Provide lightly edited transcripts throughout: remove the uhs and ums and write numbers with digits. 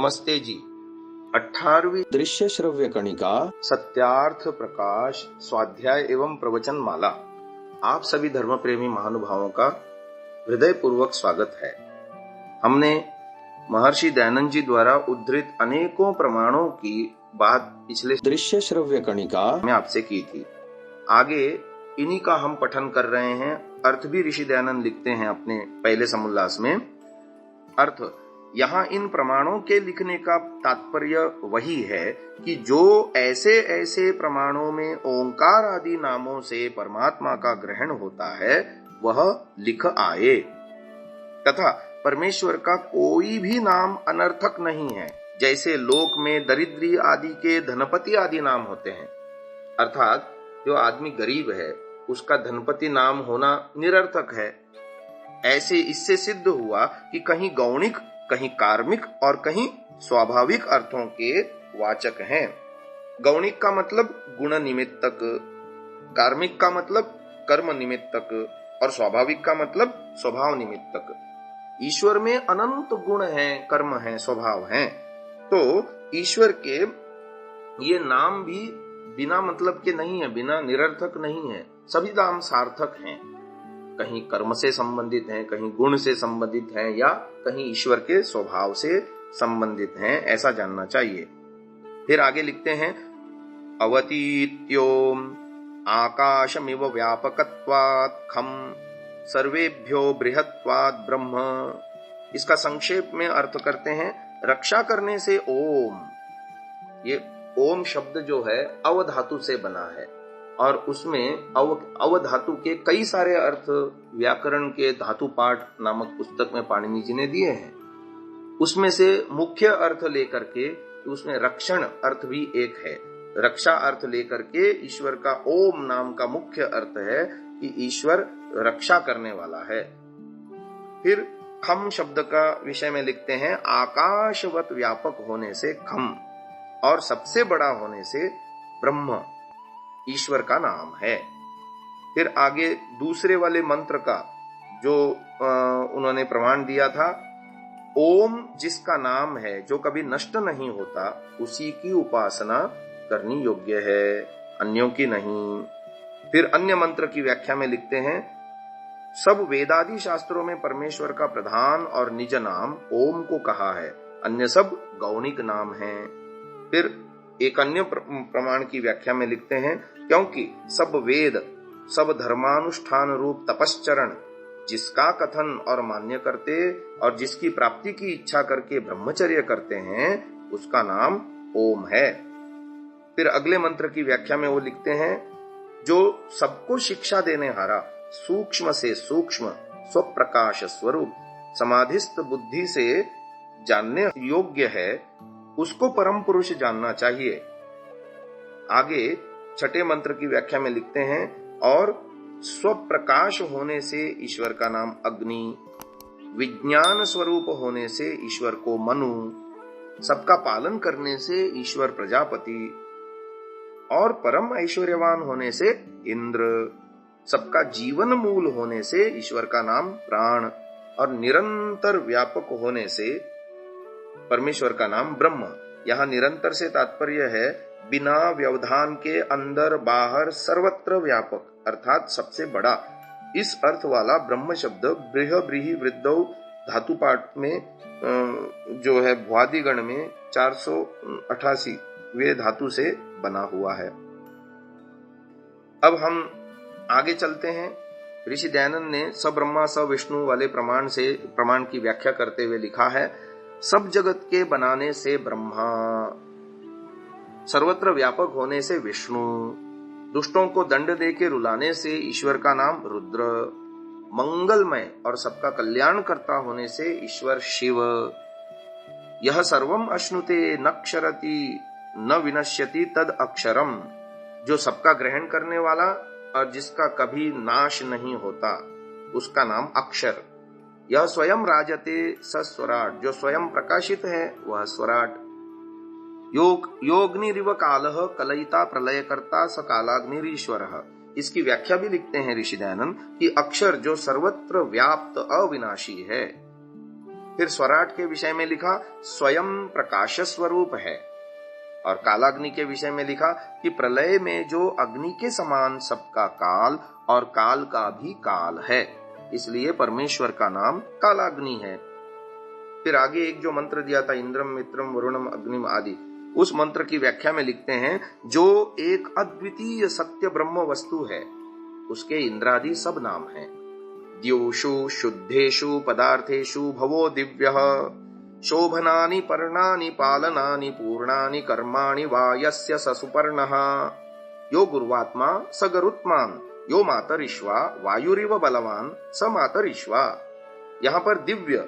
नमस्ते जी। 18वीं दृश्य श्रव्य कणिका सत्यार्थ प्रकाश स्वाध्याय एवं प्रवचन माला आप सभी धर्म प्रेमी महानुभावों का हृदय पूर्वक स्वागत है। हमने महर्षि दयानंद जी द्वारा उद्धृत अनेकों प्रमाणों की बात पिछले दृश्य श्रव्य कणिका में आपसे की थी। आगे इन्हीं का हम पठन कर रहे हैं। अर्थ भी ऋषि दयानंद लिखते हैं अपने पहले समुल्लास में। अर्थ यहाँ इन प्रमाणों के लिखने का तात्पर्य वही है कि जो ऐसे ऐसे प्रमाणों में ओंकार आदि नामों से परमात्मा का ग्रहण होता है वह लिख आए, तथा परमेश्वर का कोई भी नाम अनर्थक नहीं है। जैसे लोक में दरिद्री आदि के धनपति आदि नाम होते हैं, अर्थात जो आदमी गरीब है उसका धनपति नाम होना निरर्थक है। ऐसे इससे सिद्ध हुआ कि कहीं गौणिक, कहीं कार्मिक और कहीं स्वाभाविक अर्थों के वाचक हैं। गौणिक का मतलब गुण निमित्तक, कार्मिक का मतलब कर्म निमित्तक और स्वाभाविक का मतलब स्वभाव निमित्तक। ईश्वर में अनंत गुण हैं, कर्म हैं, स्वभाव हैं, तो ईश्वर के ये नाम भी बिना मतलब के नहीं है, बिना निरर्थक नहीं है। सभी नाम सार्थक हैं, कहीं कर्म से संबंधित हैं, कहीं गुण से संबंधित हैं या कहीं ईश्वर के स्वभाव से संबंधित हैं, ऐसा जानना चाहिए। फिर आगे लिखते हैं, अवतीत्योम आकाशमिव व्यापकत्वात् खम सर्वेभ्यो बृहत्वात् ब्रह्म। इसका संक्षेप में अर्थ करते हैं, रक्षा करने से ओम। ये ओम शब्द जो है अव धातु से बना है और उसमें अव धातु के कई सारे अर्थ व्याकरण के धातु पाठ नामक पुस्तक में पाणिनि जी ने दिए हैं। उसमें से मुख्य अर्थ लेकर के उसमें रक्षण अर्थ भी एक है। रक्षा अर्थ लेकर के ईश्वर का ओम नाम का मुख्य अर्थ है कि ईश्वर रक्षा करने वाला है। फिर खम शब्द का विषय में लिखते हैं, आकाशवत व्यापक होने से खम और सबसे बड़ा होने से ब्रह्म ईश्वर का नाम है। फिर आगे दूसरे वाले मंत्र का जो उन्होंने प्रमाण दिया था, ओम जिसका नाम है जो कभी नष्ट नहीं होता उसी की उपासना करनी योग्य है, अन्यों की नहीं। फिर अन्य मंत्र की व्याख्या में लिखते हैं, सब वेदादि शास्त्रों में परमेश्वर का प्रधान और निज नाम ओम को कहा है, अन्य सब गौणिक नाम हैं। फिर एक अन्य प्रमाण की व्याख्या में लिखते हैं, क्योंकि सब वेद सब धर्मानुष्ठान रूप तपश्चरण जिसका कथन और मान्य करते और जिसकी प्राप्ति की इच्छा करके ब्रह्मचर्य करते हैं उसका नाम ओम है। फिर अगले मंत्र की व्याख्या में वो लिखते हैं, जो सबको शिक्षा देने हारा सूक्ष्म से सूक्ष्म स्वप्रकाश स्वरूप समाधिस्थ बुद्धि से जानने योग्य है, उसको परम पुरुष जानना चाहिए। आगे छठे मंत्र की व्याख्या में लिखते हैं, और स्वप्रकाश होने से ईश्वर का नाम अग्नि, विज्ञान स्वरूप होने से ईश्वर को मनु, सबका पालन करने से ईश्वर प्रजापति और परम ऐश्वर्यवान होने से इंद्र, सबका जीवन मूल होने से ईश्वर का नाम प्राण और निरंतर व्यापक होने से परमेश्वर का नाम ब्रह्म। यहाँ निरंतर से तात्पर्य है बिना व्यवधान के अंदर बाहर सर्वत्र व्यापक, अर्थात सबसे बड़ा। इस अर्थ वाला ब्रह्म शब्द बृह ब्रीहि वृद्धौ धातु पाठ में जो है भ्वादिगण में 488 वे धातु से बना हुआ है। अब हम आगे चलते हैं। ऋषि दयानंद ने स ब्रह्मा स विष्णु वाले प्रमाण की व्याख्या करते हुए लिखा है, सब जगत के बनाने से ब्रह्मा, सर्वत्र व्यापक होने से विष्णु, दुष्टों को दंड दे के रुलाने से ईश्वर का नाम रुद्र, मंगलमय और सबका कल्याण करता होने से ईश्वर शिव। यह सर्वम अश्नुते न क्षरति न विनश्यति तद अक्षरम, जो सबका ग्रहण करने वाला और जिसका कभी नाश नहीं होता उसका नाम अक्षर। यह स्वयं राजते स स्वराट, जो स्वयं प्रकाशित है वह स्वराट। योगनिरिव कालः कलयिता प्रलयकर्ता स कालाग्निरीश्वरः। इसकी व्याख्या भी लिखते हैं ऋषि दयानंद कि अक्षर जो सर्वत्र व्याप्त अविनाशी है। फिर स्वराट के विषय में लिखा स्वयं प्रकाश स्वरूप है, और कालाग्नि के विषय में लिखा कि प्रलय में जो अग्नि के समान सबका काल और काल का भी काल है, इसलिए परमेश्वर का नाम कालाग्नि है। फिर आगे एक जो मंत्र दिया था इंद्रम मित्रम वरुणम अग्निम आदि, उस मंत्र की व्याख्या में लिखते हैं जो एक अद्वितीय सत्य ब्रह्म वस्तु है, उसके इंद्रादि सब नाम हैं। द्योषु शुद्धेषु पदार्थेषु भवो दिव्यः शोभनानि पर्णानि पालनानि पूर्णानि कर्माणि वा यस्य स सुपर्णः यो गुरुवात्मा स गरुत्मान् यो मातरिश्वा वायुरिव बलवान स मातरिश्वा। यहाँ पर दिव्य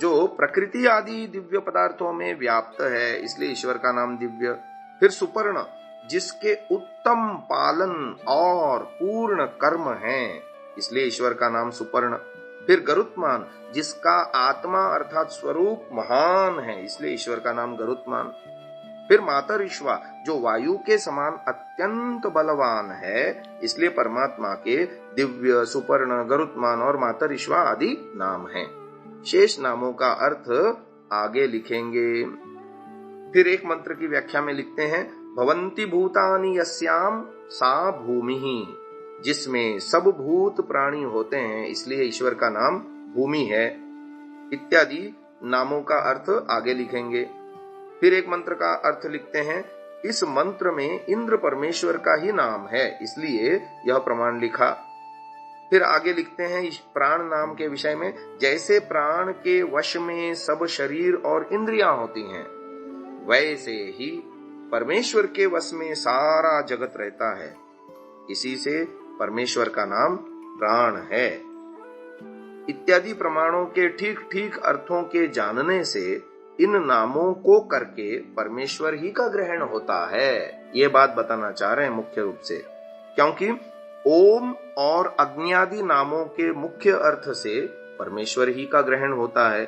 जो प्रकृति आदि दिव्य पदार्थों में व्याप्त है, इसलिए ईश्वर का नाम दिव्य। फिर सुपर्ण जिसके उत्तम पालन और पूर्ण कर्म है, इसलिए ईश्वर का नाम सुपर्ण। फिर गरुत्मान जिसका आत्मा अर्थात स्वरूप महान है, इसलिए ईश्वर का नाम गरुत्मान। फिर मातरिश्वा जो वायु के समान अत्यंत बलवान है, इसलिए परमात्मा के दिव्य, सुपर्ण, गरुत्मान और मातरिश्वा आदि नाम हैं। शेष नामों का अर्थ आगे लिखेंगे। फिर एक मंत्र की व्याख्या में लिखते हैं भवन्ति भूतानि यस्याम सा भूमिः, जिसमें सब भूत प्राणी होते हैं, इसलिए ईश्वर का नाम भूमि है, इत्यादि नामों का अर्थ आगे लिखेंगे। फिर एक मंत्र का अर्थ लिखते हैं इस मंत्र में इंद्र परमेश्वर का ही नाम है, इसलिए यह प्रमाण लिखा। फिर आगे लिखते हैं इस प्राण नाम के विषय में, जैसे प्राण के वश में सब शरीर और इंद्रियां होती हैं, वैसे ही परमेश्वर के वश में सारा जगत रहता है, इसी से परमेश्वर का नाम प्राण है। इत्यादि प्रमाणों के ठीक ठीक अर्थों के जानने से इन नामों को करके परमेश्वर ही का ग्रहण होता है, ये बात बताना चाह रहे हैं मुख्य रूप से। क्योंकि ओम और अग्नि नामों के मुख्य अर्थ से परमेश्वर ही का ग्रहण होता है,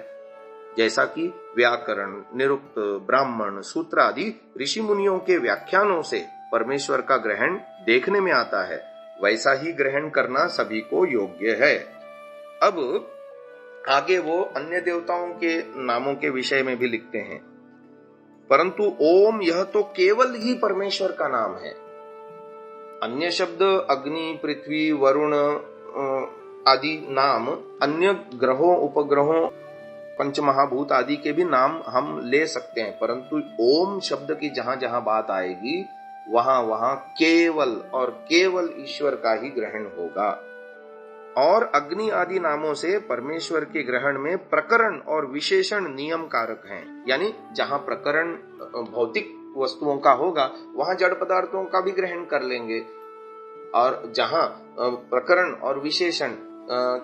जैसा कि व्याकरण, निरुक्त, ब्राह्मण, सूत्र आदि ऋषि मुनियों के व्याख्यानों से परमेश्वर का ग्रहण देखने में आता है, वैसा ही ग्रहण करना सभी को योग्य है। अब आगे वो अन्य देवताओं के नामों के विषय में भी लिखते हैं, परंतु ओम यह तो केवल ही परमेश्वर का नाम है। अन्य शब्द अग्नि, पृथ्वी, वरुण आदि नाम अन्य ग्रहों, उपग्रहों, पंचमहाभूत आदि के भी नाम हम ले सकते हैं, परंतु ओम शब्द की जहां जहां बात आएगी वहां वहां केवल और केवल ईश्वर का ही ग्रहण होगा। और अग्नि आदि नामों से परमेश्वर के ग्रहण में प्रकरण और विशेषण नियम कारक हैं, यानी जहां प्रकरण भौतिक वस्तुओं का होगा वहां जड़ पदार्थों का भी ग्रहण कर लेंगे, और जहां प्रकरण और विशेषण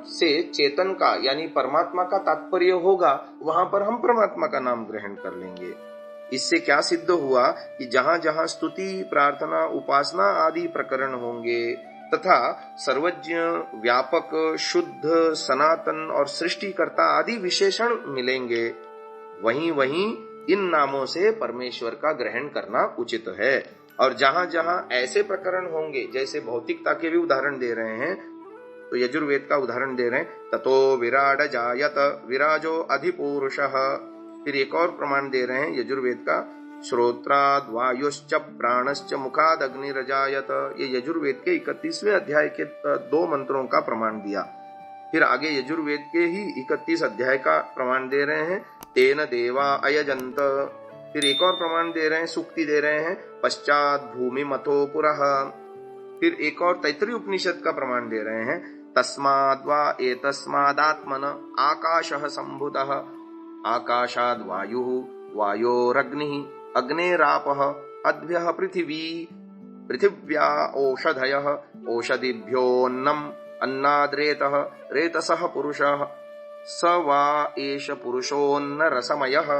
से चेतन का यानी परमात्मा का तात्पर्य होगा वहां पर हम परमात्मा का नाम ग्रहण कर लेंगे। इससे क्या सिद्ध हुआ कि जहां जहां स्तुति, प्रार्थना, उपासना आदि प्रकरण होंगे तथा सर्वज्ञ, व्यापक, शुद्ध, सनातन और सृष्टिकर्ता आदि विशेषण मिलेंगे, वहीं वहीं इन नामों से परमेश्वर का ग्रहण करना उचित है। और जहां जहां ऐसे प्रकरण होंगे, जैसे भौतिकता के भी उदाहरण दे रहे हैं, तो यजुर्वेद का उदाहरण दे रहे हैं, ततो विराड जायत विराजो अधिपुरुषः। फिर एक और प्रमाण दे रहे हैं यजुर्वेद का, श्रोत्राद वायुश्च प्राणश्च मुखाद अग्निरजायत। ये यजुर्वेद के 31वें अध्याय के 2 मंत्रों का प्रमाण दिया। फिर आगे यजुर्वेद के ही 31 अध्याय का प्रमाण दे रहे हैं, तेन देवा अयजंत। फिर एक और प्रमाण दे रहे हैं, सूक्ति दे रहे हैं, पश्चात भूमि मतो पुरः। फिर एक और तैत्तिरीय उपनिषद का प्रमाण दे रहे हैं, तस्माद्वा एतस्मादात्मन आकाशः संभूतः आकाशाद् वायुः वायोरग्निः अग्नेरापः अद्भ्यः पृथिवी पृथिव्या ओषधयः ओषधिभ्योऽन्नम् अन्नाद्रेतः रेतसः पुरुषः स वा एष पुरुषोऽन्न रसमयः।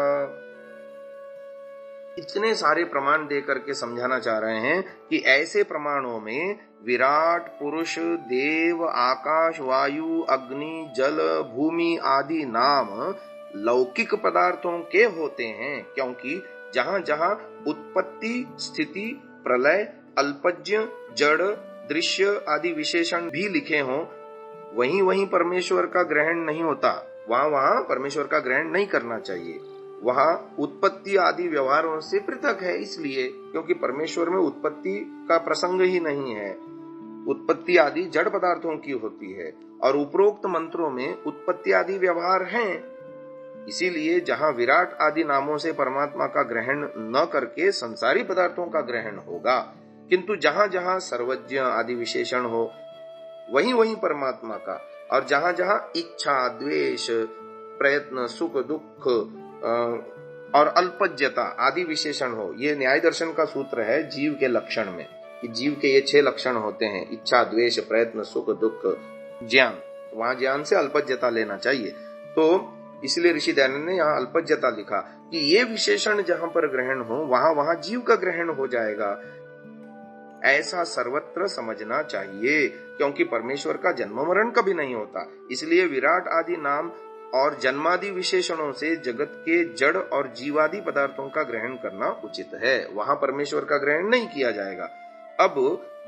इतने सारे प्रमाण देकर के समझाना चाह रहे हैं कि ऐसे प्रमाणों में विराट पुरुष, देव, आकाश, वायु, अग्नि, जल, भूमि आदि नाम लौकिक पदार्थों के होते हैं, क्योंकि जहां जहां उत्पत्ति, स्थिति, प्रलय, अल्पज्ञ, जड़, दृश्य आदि विशेषण भी लिखे हों, वहीं वहीं परमेश्वर का ग्रहण नहीं होता, वहां परमेश्वर का ग्रहण नहीं करना चाहिए। वहां उत्पत्ति आदि व्यवहारों से पृथक है, इसलिए क्योंकि परमेश्वर में उत्पत्ति का प्रसंग ही नहीं है। उत्पत्ति आदि जड़ पदार्थों की होती है और उपरोक्त मंत्रों में उत्पत्ति आदि व्यवहार हैं। इसीलिए जहां विराट आदि नामों से परमात्मा का ग्रहण न करके संसारी पदार्थों का ग्रहण होगा, किंतु जहां जहां सर्वज्ञ आदि विशेषण हो वहीं वहीं परमात्मा का, और जहां जहां इच्छा, द्वेष, प्रयत्न, सुख, दुख और अल्पज्यता आदि विशेषण हो। ये न्याय दर्शन का सूत्र है जीव के लक्षण में, कि जीव के ये 6 लक्षण होते हैं: इच्छा, द्वेष, प्रयत्न, सुख, दुख, ज्ञान। वहां ज्ञान से अल्पज्यता लेना चाहिए। तो इसलिए ऋषि दयानंद ने यहाँ अल्पज्यता लिखा कि ये विशेषण जहां पर ग्रहण हो वहां वहां जीव का ग्रहण हो जाएगा। ऐसा सर्वत्र समझना चाहिए, क्योंकि परमेश्वर का जन्म मरण कभी नहीं होता। इसलिए विराट आदि नाम और जन्मादि विशेषणों से जगत के जड़ और जीवादि पदार्थों का ग्रहण करना उचित है। वहां परमेश्वर का ग्रहण नहीं किया जाएगा। अब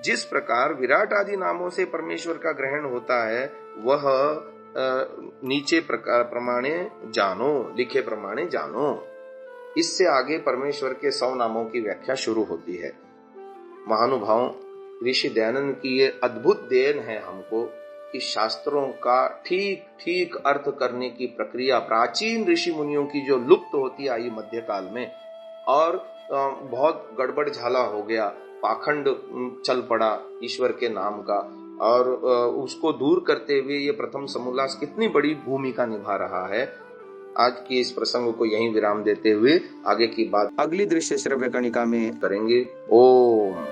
जिस प्रकार विराट आदि नामों से परमेश्वर का ग्रहण होता है, वह नीचे प्रमाणे जानो, लिखे प्रमाणे जानो। इससे आगे परमेश्वर के 100 नामों की व्याख्या शुरू होती है। महानुभाव, ऋषि दयानंद की ये अद्भुत देन है हमको कि शास्त्रों का ठीक ठीक अर्थ करने की प्रक्रिया प्राचीन ऋषि मुनियों की जो लुप्त होती आई मध्यकाल में, और बहुत गड़बड़ झाला हो गया, पाखंड चल पड़ा ईश्वर के नाम का, और उसको दूर करते हुए ये प्रथम समोल्लास कितनी बड़ी भूमिका निभा रहा है। आज की इस प्रसंग को यहीं विराम देते हुए आगे की बात अगली दृश्य श्रव्य कणिका में करेंगे। ओम।